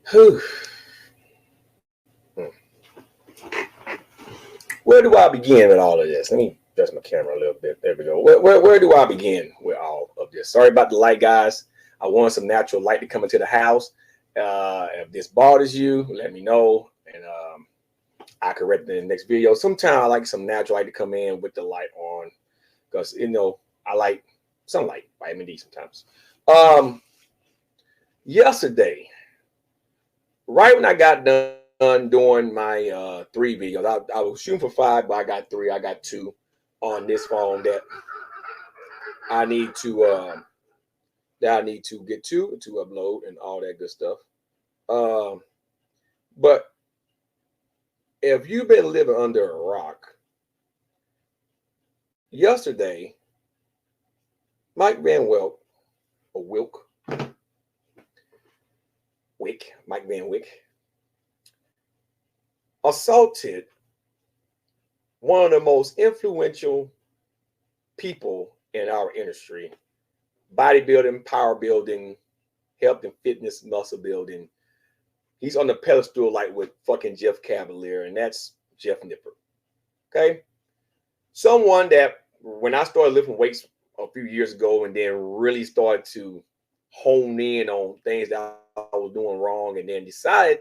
Whew. Where do I begin with all of this? Let me adjust my camera a little bit. There we go. Where do I begin with all of this? Sorry about the light, guys. I want some natural light to come into the house. If this bothers you, let me know, and I correct it in the next video. Sometimes I like some natural light to come in with the light on, because I like sunlight, vitamin D sometimes. Yesterday, right when I got done doing my 3 videos, I was shooting for 5, but I got 3. I got 2 on this phone I need to that I need to get to upload and all that good stuff. But if you've been living under a rock, yesterday, Mike Van Wyck, or Mike Van Wyck, assaulted one of the most influential people in our industry, bodybuilding, power building, health and fitness, muscle building. He's on the pedestal like with fucking Jeff Cavalier, and that's Jeff Nippard. Okay? Someone that when I started lifting weights a few years ago and then really started to hone in on things that I was doing wrong, and then decided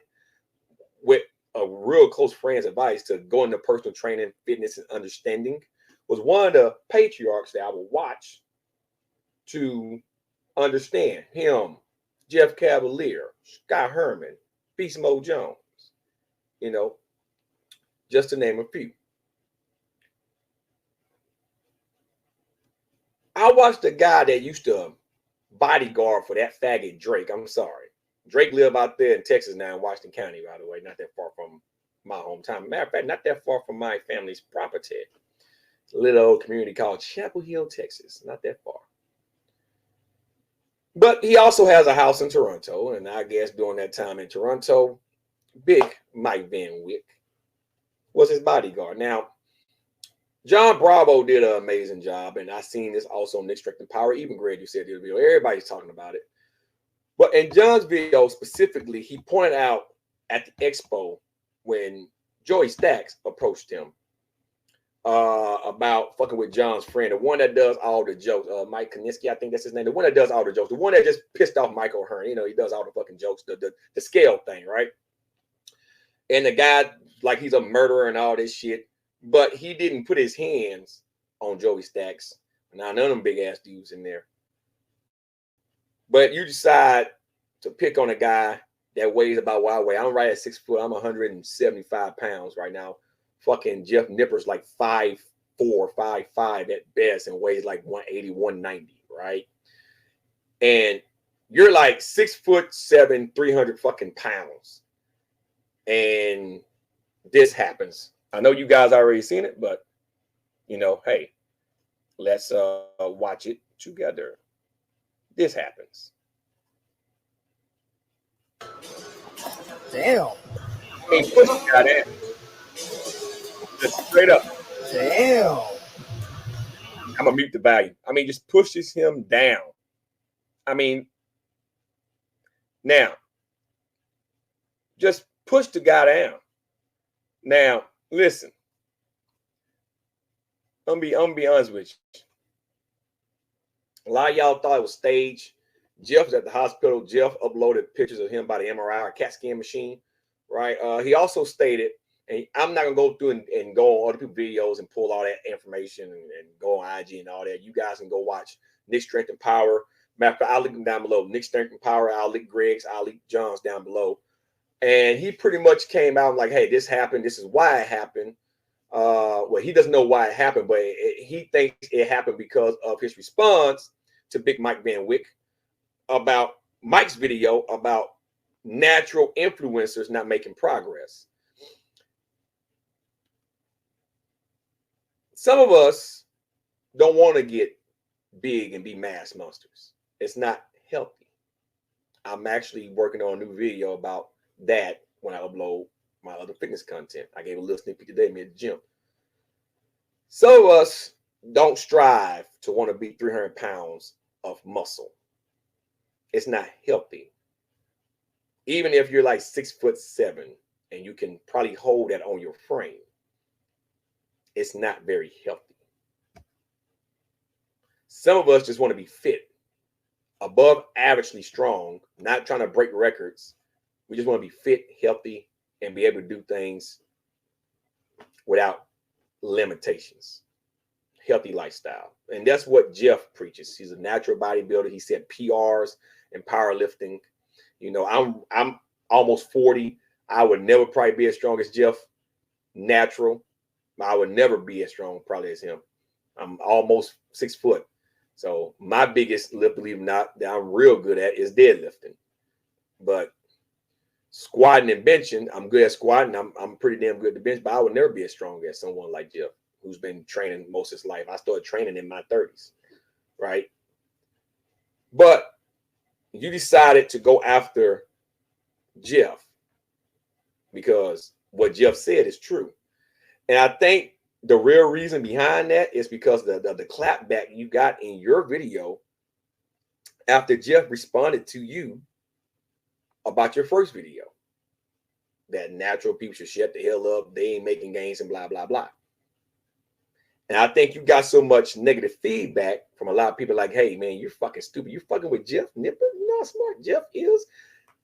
with a real close friend's advice to go into personal training, fitness, and understanding, was one of the patriarchs that I would watch to understand him, Jeff Cavalier, Scott Herman, Beast Mode Jones, just to name a few. I watched a guy that used to bodyguard for that faggot Drake. I'm sorry. Drake live out there in Texas now, in Washington County, by the way, not that far from my hometown. Matter of fact, not that far from my family's property. A little old community called Chapel Hill, Texas. Not that far. But he also has a house in Toronto, and I guess during that time in Toronto, big Mike Van Wyck was his bodyguard. Now, John Bravo did an amazing job, and I seen this also on Nick Strength and Power. Even Greg, you said the video. Everybody's talking about it. But in John's video specifically, he pointed out at the expo when Joey Stacks approached him about fucking with John's friend, the one that does all the jokes, Mike Koniski, I think that's his name, the one that does all the jokes, the one that just pissed off Michael Hearn. He does all the fucking jokes, the scale thing, right? And the guy, like, he's a murderer and all this shit, but he didn't put his hands on Joey Stacks. Now, none of them big ass dudes in there. But you decide to pick on a guy that weighs about what I weigh. I'm right at 6 foot. I'm 175 pounds right now. Fucking Jeff Nippard's like 5'4", 5'5" at best, and weighs like 180, 190, right? And you're like 6'7", 300 fucking pounds. And this happens. I know you guys already seen it, but hey, let's watch it together. This happens. Damn. Hey, push the guy down. Just straight up. Damn. I'm gonna mute the volume. Just pushes him down. Now, just push the guy down. Now, listen. I'm gonna be honest with you. A lot of y'all thought it was staged. Jeff was at the hospital. Jeff uploaded pictures of him by the MRI or CAT scan machine, right? He also stated, and I'm not gonna go through and go on other people's videos and pull all that information and go on IG and all that. You guys can go watch Nick Strength and Power. Matter of fact, I'll link them down below. Nick Strength and Power. I'll link Greg's. I'll link John's down below. And he pretty much came out like, hey, this happened. This is why it happened. Well, he doesn't know why it happened, but he thinks it happened because of his response to Big Mike Van Wyck about Mike's video about natural influencers not making progress. Some of us don't want to get big and be mass monsters. It's not healthy. I'm actually working on a new video about that when I upload my other fitness content. I gave a little sneak peek today, me at the gym. Some of us don't strive to want to be 300 pounds of muscle. It's not healthy. even if you're like 6'7" and you can probably hold that on your frame, it's not very healthy. Some of us just want to be fit, above averagely strong, not trying to break records. We just want to be fit, healthy, and be able to do things without limitations. Healthy lifestyle. And that's what Jeff preaches. He's a natural bodybuilder. He said PRs and powerlifting. You know, I'm almost 40. I would never probably be as strong as Jeff. Natural. I would never be as strong probably as him. I'm almost 6 foot. So my biggest lift, believe it or not, that I'm real good at is deadlifting. But squatting and benching, I'm good at squatting. I'm pretty damn good at the bench, but I would never be as strong as someone like Jeff, who's been training most of his life. I started training in my 30s, right? But you decided to go after Jeff because what Jeff said is true. And I think the real reason behind that is because the clap back you got in your video after Jeff responded to you about your first video, that natural people should shut the hell up, they ain't making gains and blah, blah, blah. And I think you got so much negative feedback from a lot of people like, hey, man, you're fucking stupid. You're fucking with Jeff Nippard? You know how smart Jeff is?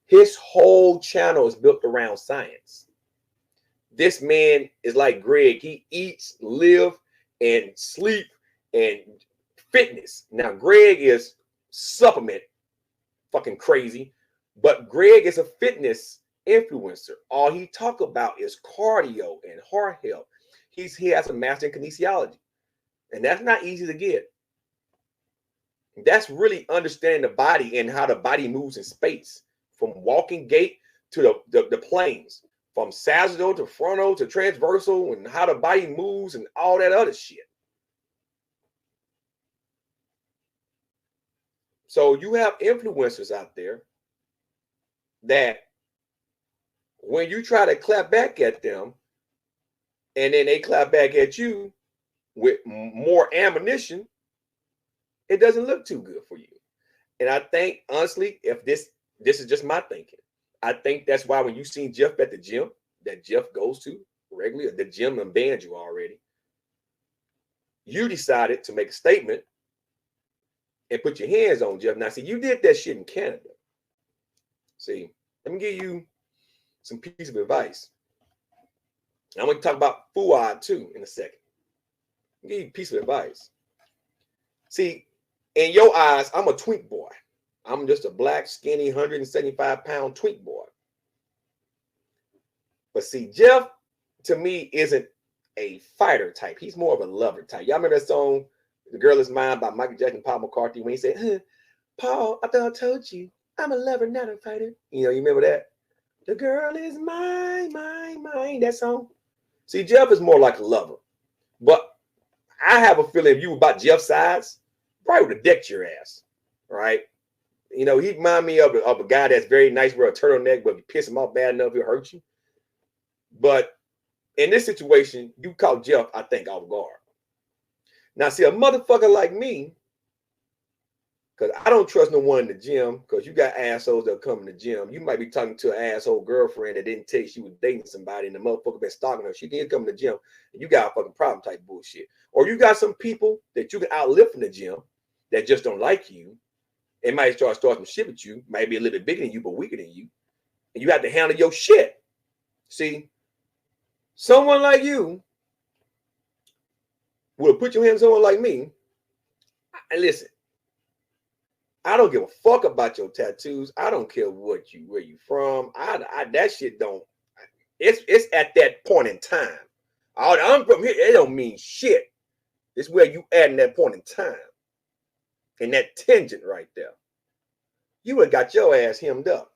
His whole channel is built around science. This man is like Greg. He eats, live, and sleep and fitness. Now, Greg is supplement fucking crazy, but Greg is a fitness influencer. All he talk about is cardio and heart health. He has a master in kinesiology, and that's not easy to get. That's really understanding the body and how the body moves in space, from walking gait to the planes, from sagittal to frontal to transversal, and how the body moves and all that other shit. So you have influencers out there that when you try to clap back at them, and then they clap back at you with more ammunition, it doesn't look too good for you. And I think, honestly, if this is just my thinking, I think that's why when you seen Jeff at the gym that Jeff goes to regularly, the gym and banned you already, you decided to make a statement and put your hands on Jeff. Now, see, you did that shit in Canada. See, let me give you some piece of advice. I'm going to talk about Fuad too in a second. I'll give you a piece of advice. See, in your eyes, I'm a twink boy. I'm just a black, skinny, 175-pound twink boy. But see, Jeff, to me, isn't a fighter type. He's more of a lover type. Y'all remember that song, The Girl Is Mine, by Michael Jackson and Paul McCartney, when he said, huh, Paul, I thought I told you, I'm a lover, not a fighter. You know, you remember that? The girl is mine, mine, mine, that song. See, Jeff is more like a lover. But I have a feeling if you were about Jeff's size, probably would have decked your ass, right? You know, he remind me of a guy that's very nice with a turtleneck, but if you piss him off bad enough, he'll hurt you. But in this situation, you caught Jeff, I think, off guard. Now, see, a motherfucker like me, because I don't trust no one in the gym, because you got assholes that come in the gym. You might be talking to an asshole girlfriend that didn't tell you she was dating somebody, and the motherfucker been stalking her. She didn't come in the gym, and you got a fucking problem type bullshit. Or you got some people that you can outlift in the gym that just don't like you. It might start some shit with you, might be a little bit bigger than you, but weaker than you. And you have to handle your shit. See, someone like you will put your hands on someone like me. And listen, I don't give a fuck about your tattoos. I don't care where you from. That shit don't. It's at that point in time. I'm from here. It don't mean shit. It's where you at in that point in time. And that tangent right there. You would have got your ass hemmed up.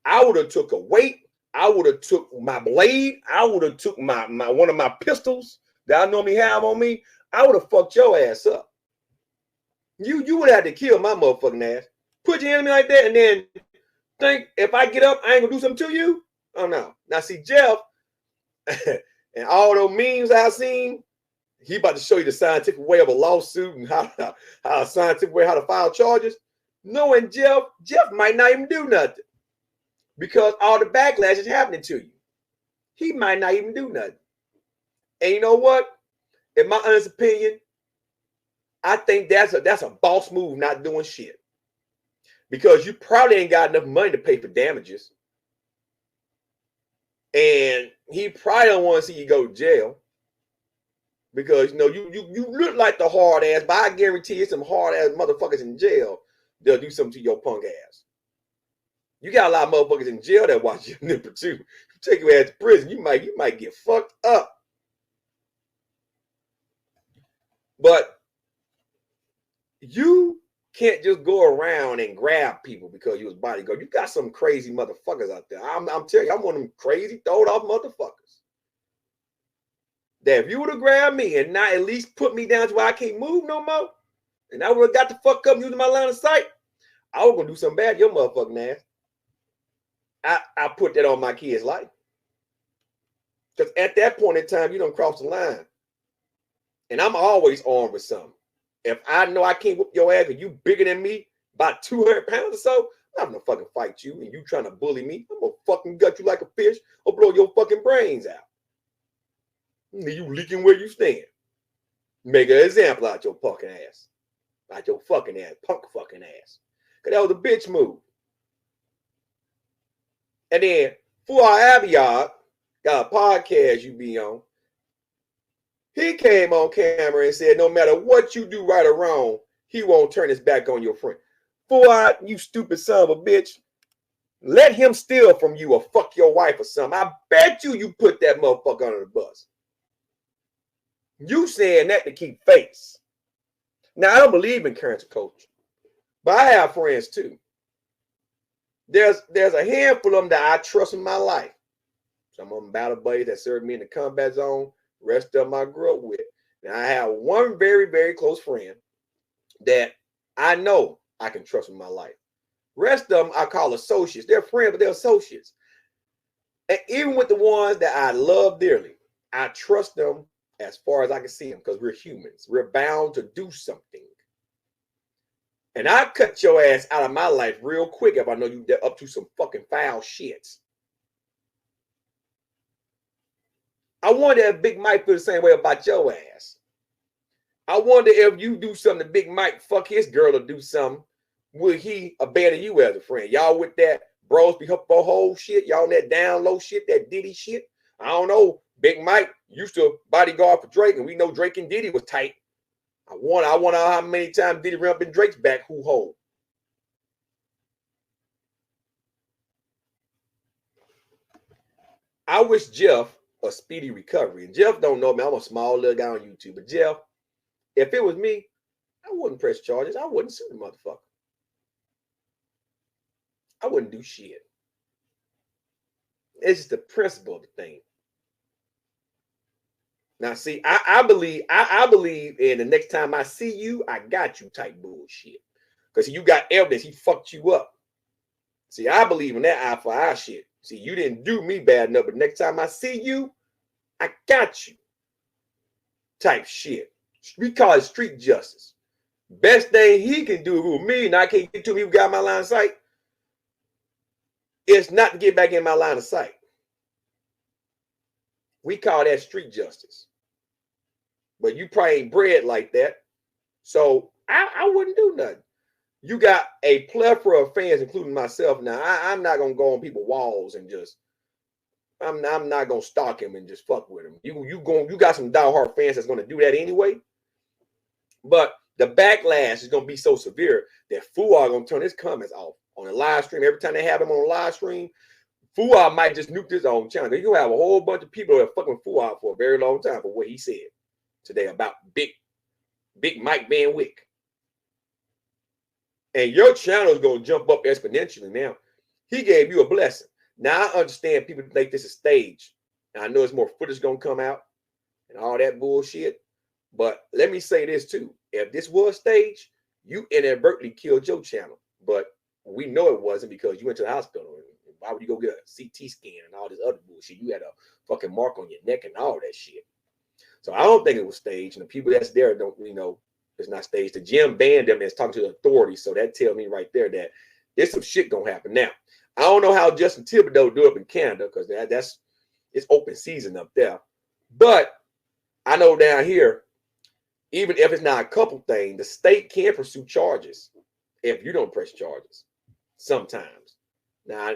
I would have took a weight. I would have took my blade. I would have took my one of my pistols that I normally have on me. I would have fucked your ass up. You would have to kill my motherfucking ass. Put your enemy like that and then think if I get up, I ain't gonna do something to you? Oh no. Now see, Jeff and all those memes I've seen, he about to show you the scientific way of a lawsuit and how a scientific way how to file charges. Knowing Jeff might not even do nothing. because all the backlash is happening to you. He might not even do nothing. And you know what? In my honest opinion, I think that's a boss move, not doing shit. Because you probably ain't got enough money to pay for damages. And he probably don't want to see you go to jail. Because you know you look like the hard ass, but I guarantee you some hard ass motherfuckers in jail, they'll do something to your punk ass. You got a lot of motherfuckers in jail that watch your Nippard too. You take your ass to prison, you might get fucked up. But you can't just go around and grab people because you was bodyguard. You got some crazy motherfuckers out there. I'm telling you, I'm one of them crazy throwed off motherfuckers. That if you would have grabbed me and not at least put me down to where I can't move no more, and I would have got the fuck up using my line of sight, I was gonna do something bad to your motherfucking ass. I put that on my kid's life. Because at that point in time, you don't cross the line. And I'm always armed with something. If I know I can't whoop your ass and you bigger than me by 200 pounds or so, I'm gonna fucking fight you and you trying to bully me. I'm gonna fucking gut you like a fish or blow your fucking brains out. You leaking where you stand. Make an example out your fucking ass. Out your fucking ass, punk fucking ass. Because that was a bitch move. And then, Fuad Abiad got a podcast you be on. He came on camera and said, no matter what you do right or wrong, he won't turn his back on your friend. Fuad, you stupid son of a bitch. Let him steal from you or fuck your wife or something. I bet you put that motherfucker under the bus. You saying that to keep face. Now, I don't believe in cancel culture, but I have friends too. There's a handful of them that I trust in my life. Some of them battle buddies that served me in the combat zone. Rest of them I grew up with. Now, I have one very, very close friend that I know I can trust in my life. Rest of them I call associates. They're friends, but they're associates. And even with the ones that I love dearly, I trust them as far as I can see them because we're humans. We're bound to do something. And I cut your ass out of my life real quick if I know you're up to some fucking foul shits. I wonder if Big Mike feel the same way about your ass. I wonder if you do something to Big Mike, fuck his girl or do something, will he abandon you as a friend? Y'all with that bros be up for whole shit? Y'all on that down low shit, that Diddy shit? I don't know. Big Mike used to bodyguard for Drake, and we know Drake and Diddy was tight. I wonder how many times Diddy ran up in Drake's back who hole. I wish Jeff a speedy recovery. And Jeff don't know me. I'm a small little guy on YouTube. But Jeff, if it was me, I wouldn't press charges. I wouldn't sue the motherfucker. I wouldn't do shit. It's just the principle of the thing. Now, see, I believe in the next time I see you, I got you type bullshit. Because you got evidence he fucked you up. See, I believe in that eye for eye shit. See, you didn't do me bad enough, but next time I see you, I got you type shit. We call it street justice. Best thing he can do with me, and I can't get to him, he got my line of sight, is not to get back in my line of sight. We call that street justice. But you probably ain't bred like that. So I wouldn't do nothing. You got a plethora of fans, including myself. Now, I'm not going to go on people's walls and just, I'm not going to stalk him and just fuck with him. You got some diehard fans that's going to do that anyway. But the backlash is going to be so severe that Fuad going to turn his comments off on a live stream. Every time they have him on a live stream, Fuad might just nuke his own channel. You're going to have a whole bunch of people that are fucking Fuad for a very long time for what he said today about Big Mike being Wyck. And your channel is going to jump up exponentially now. He gave you a blessing. Now, I understand people think this is staged. And I know there's more footage going to come out and all that bullshit. But let me say this too. If this was staged, you inadvertently killed your channel. But we know it wasn't because you went to the hospital. Why would you go get a CT scan and all this other bullshit? You had a fucking mark on your neck and all that shit. So I don't think it was staged. And the people that's there don't, it's not staged. The gym banned them and is talking to the authorities. So that tells me right there that there's some shit gonna happen. Now, I don't know how Justin Thibodeau do up in Canada because that's it's open season up there. But I know down here, even if it's not a couple thing, the state can pursue charges if you don't press charges. Sometimes. Now,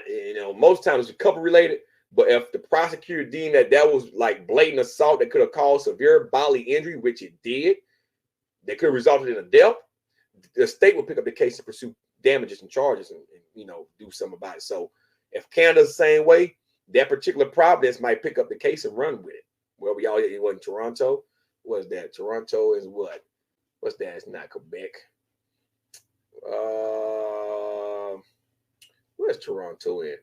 most times it's a couple related, but if the prosecutor deemed that was like blatant assault that could have caused severe bodily injury, which it did, that could have resulted in a death, the state will pick up the case to pursue damages and charges and do something about it. So if Canada's the same way, that particular province might pick up the case and run with it. Where we all it was in Toronto. What's that? Toronto is what? What's that? It's not Quebec. Where's Toronto in?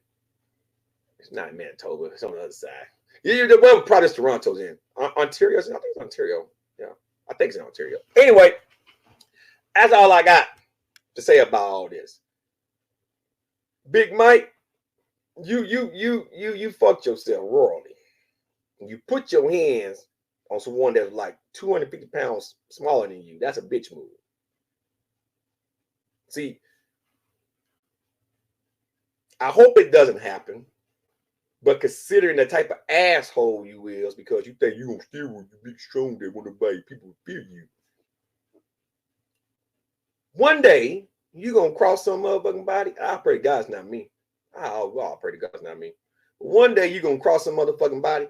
It's not Manitoba. It's on the other side. The one province Toronto's in. Ontario. I think it's Ontario. Yeah, I think it's in Ontario. Anyway, that's all I got to say about all this. Big Mike, you fucked yourself royally. You put your hands on someone that's like 250 pounds smaller than you. That's a bitch move. See, I hope it doesn't happen, but considering the type of asshole you is, because you think you're gonna steal with you big strong that want to buy people fear you. One day, you're gonna cross some motherfucking body. I pray to God it's not me. I'll pray to God it's not me. But one day you're gonna cross some motherfucking body,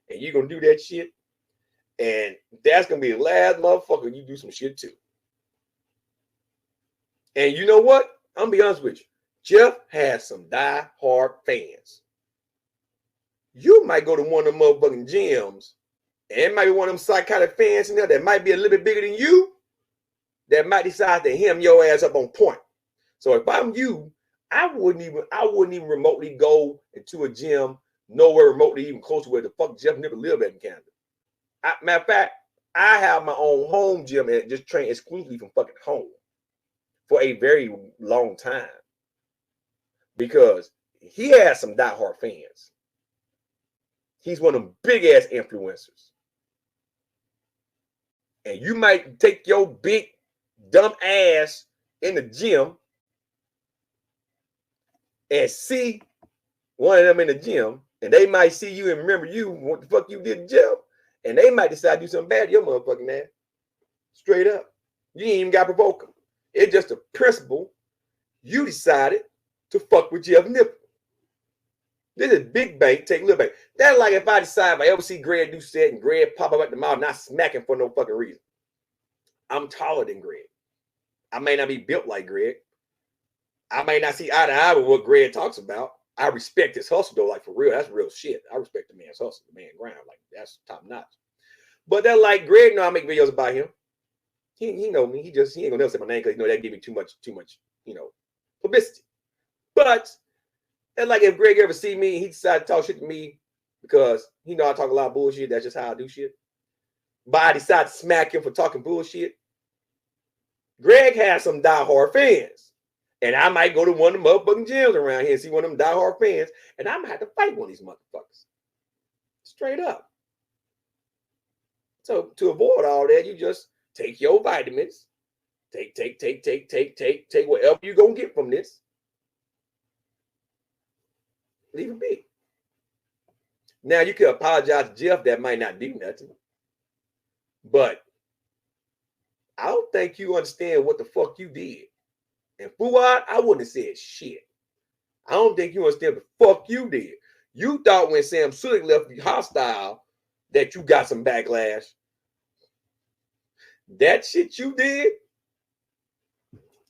and you're gonna do that shit, and that's gonna be the last motherfucker you do some shit to. And you know what? I'm gonna be honest with you. Jeff has some die-hard fans. You might go to one of them motherfucking gyms, and it might be one of them psychotic fans in there that might be a little bit bigger than you, that might decide to hem your ass up on point. So if I'm you, I wouldn't even remotely go into a gym nowhere remotely even close to where the fuck Jeff Nippard live at in Canada. Matter of fact, I have my own home gym and just train exclusively from fucking home for a very long time. Because he has some diehard fans. He's one of them big ass influencers. And you might take your big dumb ass in the gym and see one of them in the gym, and they might see you and remember you, what the fuck you did in gym, and they might decide to do something bad to your motherfucking ass. Straight up. You ain't even got to provoke them. It's just a principle. You decided to fuck with Jeff Nippard. This is big bank, take little bank. That's like if I decide if I ever see Greg Doucette and Greg pop up at the mouth, not smacking for no fucking reason. I'm taller than Greg. I may not be built like Greg. I may not see eye to eye with what Greg talks about. I respect his hustle though, like for real. That's real shit. I respect the man's hustle, the man grind. Like that's top notch. But that like Greg know I make videos about him. He know me. He ain't gonna never say my name because that give me too much, publicity. But and like if Greg ever see me, he decide to talk shit to me because he know I talk a lot of bullshit. That's just how I do shit. But I decide to smack him for talking bullshit. Greg has some diehard fans. And I might go to one of the motherfucking gyms around here and see one of them diehard fans, and I'm gonna have to fight one of these motherfuckers. Straight up. So to avoid all that, you just take your vitamins, take whatever you're gonna get from this. Leave it be. Now you can apologize to Jeff, that might not do nothing. But I don't think you understand what the fuck you did. And Fuad, I wouldn't have said shit. I don't think you understand what the fuck you did. You thought when Sam Sulek left you hostile that you got some backlash. That shit you did,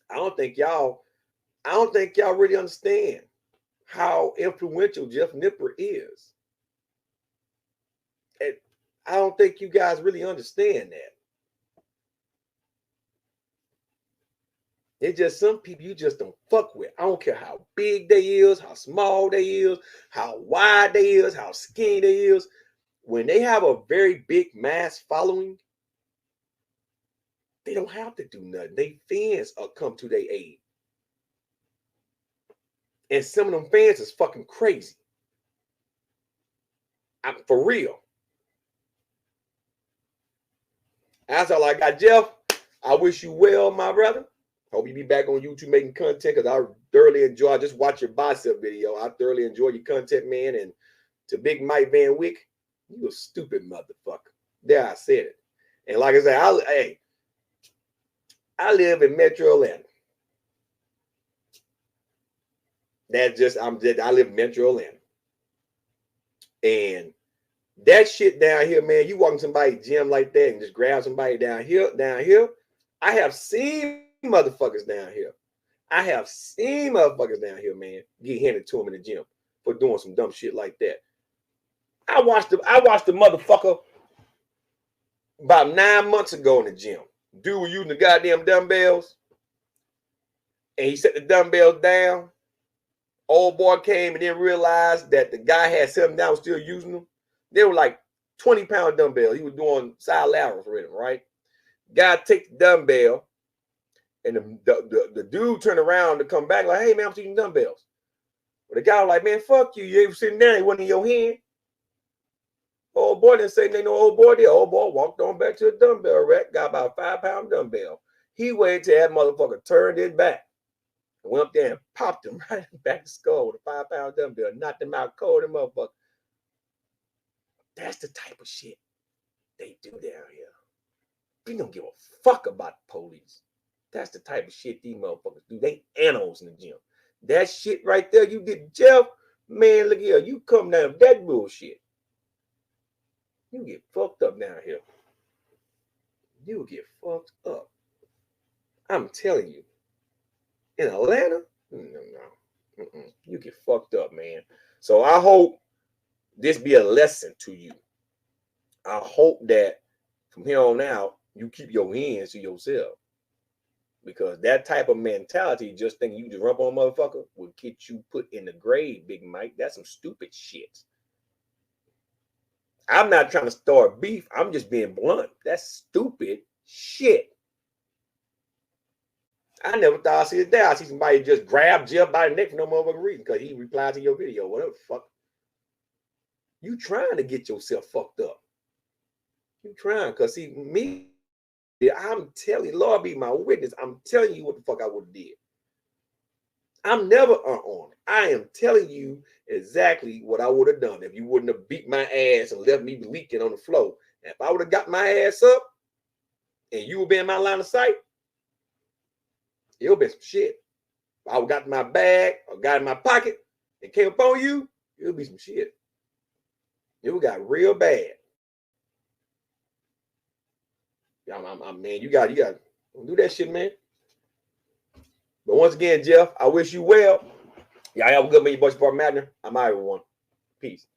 I don't think y'all really understand how influential Jeff Nippard is. And I don't think you guys really understand that. It's just some people you just don't fuck with. I don't care how big they is, how small they is, how wide they is, how skinny they is. When they have a very big mass following, they don't have to do nothing. They fans come to their aid. And some of them fans is fucking crazy. I'm for real. That's all I got, Jeff. I wish you well, my brother. Hope you be back on YouTube making content because I thoroughly enjoy. I just watched your bicep video. I thoroughly enjoy your content, man. And to Big Mike Van Wyck, you a stupid motherfucker. There, I said it. And like I said, I live in Metro Atlanta. I live in Metro Atlanta. And that shit down here, man, you walk in somebody's gym like that and just grab somebody down here. I have seen motherfuckers down here. Man, get handed to them in the gym for doing some dumb shit like that. I watched the motherfucker about 9 months ago in the gym. Dude was using the goddamn dumbbells. And he set the dumbbells down. Old boy came and then realized that the guy had set them down, was still using them. They were like 20-pound dumbbells. He was doing side laterals with them, right? Guy takes the dumbbell, and the dude turned around to come back like, hey, man, I'm using dumbbells. But the guy was like, man, fuck you. You ain't sitting down. It wasn't in your hand. Old boy didn't say anything. No old boy did. Old boy walked on back to the dumbbell rack, got about a 5-pound dumbbell. He waited till that motherfucker turned his back. Went up there and popped him right in the back of the skull with a 5-pound dumbbell, knocked him out cold, them motherfucker. That's the type of shit they do down here. We don't give a fuck about the police. That's the type of shit these motherfuckers do. They animals in the gym. That shit right there you did, Jeff, man, look here. You come down with that bullshit. You get fucked up down here. You get fucked up. I'm telling you. In Atlanta? No. You get fucked up, man. So I hope this be a lesson to you. I hope that from here on out, you keep your hands to yourself. Because that type of mentality, just thinking you just run on a motherfucker, will get you put in the grave, Big Mike. That's some stupid shit. I'm not trying to start beef. I'm just being blunt. That's stupid shit. I never thought I'd see it there. I see somebody just grab Jeff by the neck for no motherfucking reason because he replied to your video. Whatever the fuck. You trying to get yourself fucked up. You trying. Because see, me, I'm telling you, Lord be my witness. I'm telling you what the fuck I would have did. I'm never on it. I am telling you exactly what I would have done if you wouldn't have beat my ass and left me leaking on the floor. And if I would have got my ass up and you would be in my line of sight, it'll be some shit. If I would got in my bag or got in my pocket and came upon you, it'll be some shit. It would got real bad. Yeah, man, you got to do that shit, man. But once again, Jeff, I wish you well. Y'all have a good man, your boy Savar Matner. I'm out, everyone. Peace.